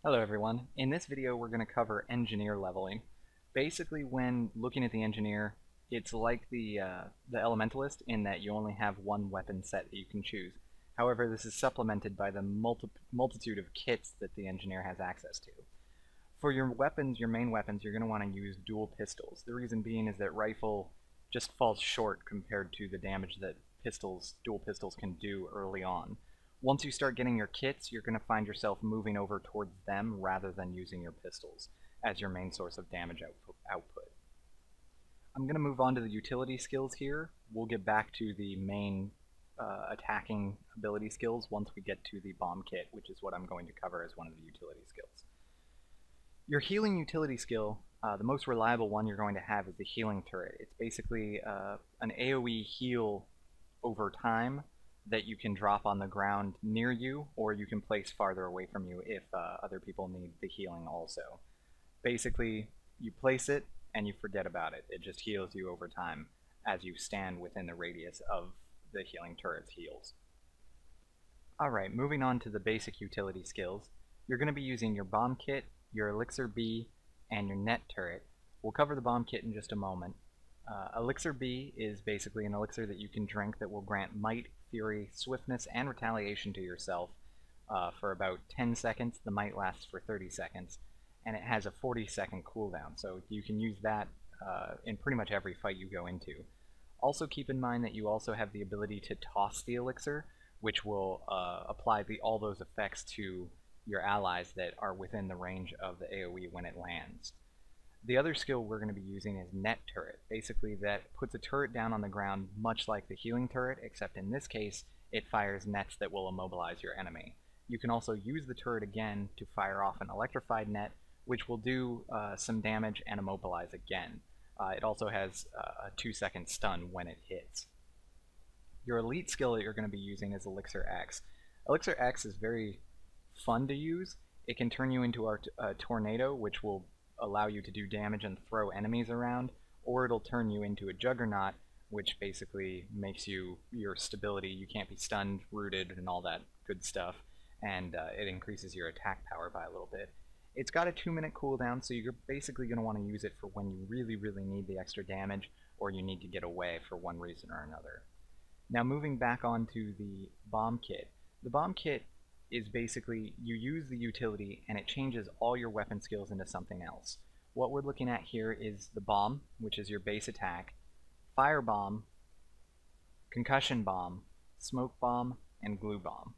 Hello everyone. In this video we're going to cover engineer leveling. Basically when looking at the engineer, it's like the elementalist in that you only have one weapon set that you can choose. However, this is supplemented by the multitude of kits that the engineer has access to. For your weapons, your main weapons, you're going to want to use dual pistols. The reason being is that rifle just falls short compared to the damage that dual pistols can do early on. Once you start getting your kits, you're going to find yourself moving over towards them rather than using your pistols as your main source of damage output. I'm going to move on to the utility skills here. We'll get back to the main attacking ability skills once we get to the bomb kit, which is what I'm going to cover as one of the utility skills. Your healing utility skill, the most reliable one you're going to have is the healing turret. It's basically an AoE heal over time that you can drop on the ground near you, or you can place farther away from you if other people need the healing also. Basically, you place it and you forget about it. It just heals you over time as you stand within the radius of the healing turret's heals. Alright, moving on to the basic utility skills. You're going to be using your bomb kit, your elixir B, and your net turret. We'll cover the bomb kit in just a moment. Elixir B is basically an elixir that you can drink that will grant might, fury, swiftness, and retaliation to yourself for about 10 seconds. The might lasts for 30 seconds, and it has a 40-second cooldown, so you can use that in pretty much every fight you go into. Also keep in mind that you also have the ability to toss the elixir, which will apply all those effects to your allies that are within the range of the AoE when it lands. The other skill we're going to be using is Net Turret. Basically that puts a turret down on the ground much like the healing turret, except in this case it fires nets that will immobilize your enemy. You can also use the turret again to fire off an electrified net, which will do some damage and immobilize again. It also has a 2-second stun when it hits. Your elite skill that you're going to be using is Elixir X. Elixir X is very fun to use. It can turn you into a tornado, which will allow you to do damage and throw enemies around, or it'll turn you into a juggernaut, which basically makes your stability. You can't be stunned, rooted, and all that good stuff, and it increases your attack power by a little bit. It's got a 2-minute cooldown, so you're basically going to want to use it for when you really need the extra damage, or you need to get away for one reason or another. Now moving back onto the bomb kit. The bomb kit is basically you use the utility and it changes all your weapon skills into something else. What we're looking at here is the bomb, which is your base attack, fire bomb, concussion bomb, smoke bomb, and glue bomb.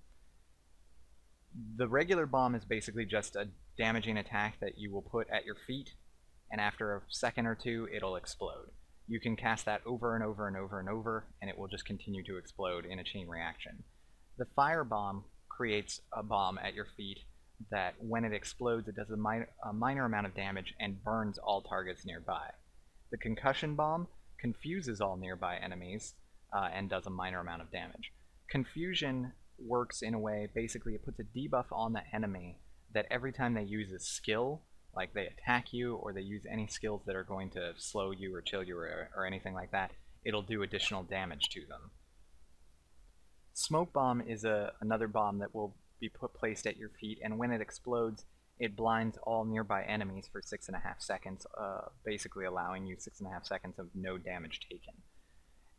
The regular bomb is basically just a damaging attack that you will put at your feet, and after a second or two it'll explode. You can cast that over and over and over and over, and it will just continue to explode in a chain reaction. The fire bomb creates a bomb at your feet that when it explodes it does a minor amount of damage and burns all targets nearby. The concussion bomb confuses all nearby enemies and does a minor amount of damage. Confusion works in a way, basically it puts a debuff on the enemy that every time they use a skill, like they attack you or they use any skills that are going to slow you or chill you or anything like that, it'll do additional damage to them. Smoke bomb is another bomb that will be placed at your feet, and when it explodes, it blinds all nearby enemies for 6.5 seconds, basically allowing you 6.5 seconds of no damage taken.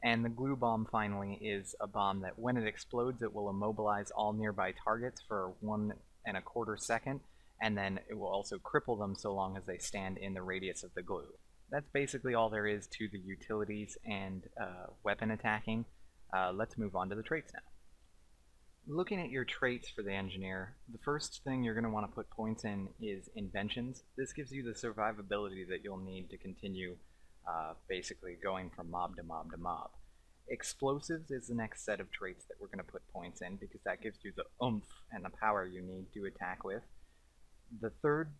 And the glue bomb finally is a bomb that when it explodes, it will immobilize all nearby targets for 1.25 seconds, and then it will also cripple them so long as they stand in the radius of the glue. That's basically all there is to the utilities and weapon attacking. Let's move on to the traits now. Looking at your traits for the engineer, the first thing you're going to want to put points in is inventions. This gives you the survivability that you'll need to continue basically going from mob to mob to mob. Explosives is the next set of traits that we're going to put points in because that gives you the oomph and the power you need to attack with. The third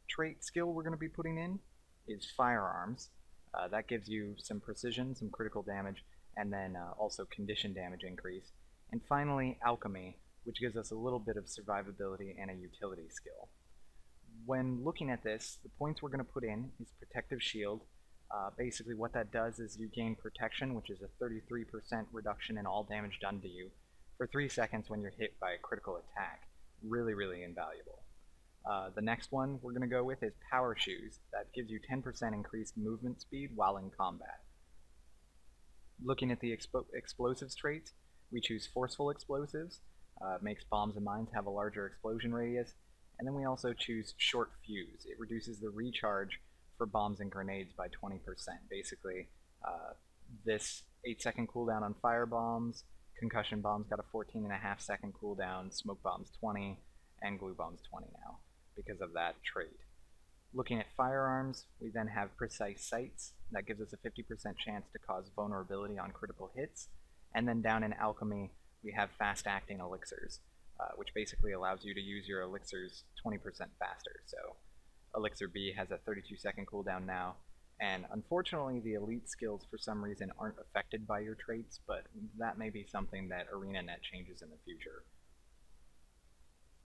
trait skill we're going to be putting in is firearms. That gives you some precision, some critical damage, and then also condition damage increase. And finally, alchemy, which gives us a little bit of survivability and a utility skill. When looking at this, the points we're going to put in is protective shield. Basically what that does is you gain protection, which is a 33% reduction in all damage done to you for 3 seconds when you're hit by a critical attack. Really invaluable. The next one we're going to go with is Power Shoes. That gives you 10% increased movement speed while in combat. Looking at the explosives traits, we choose Forceful Explosives. Makes bombs and mines have a larger explosion radius. And then we also choose Short Fuse. It reduces the recharge for bombs and grenades by 20%. Basically, this 8-second cooldown on fire bombs, concussion bombs got a 14.5-second cooldown, smoke bombs 20, and glue bombs 20 now because of that trait. Looking at firearms, we then have Precise Sights. That gives us a 50% chance to cause vulnerability on critical hits. And then down in Alchemy, we have Fast Acting Elixirs, which basically allows you to use your elixirs 20% faster. So Elixir B has a 32-second cooldown now, and unfortunately the elite skills for some reason aren't affected by your traits, but that may be something that ArenaNet changes in the future.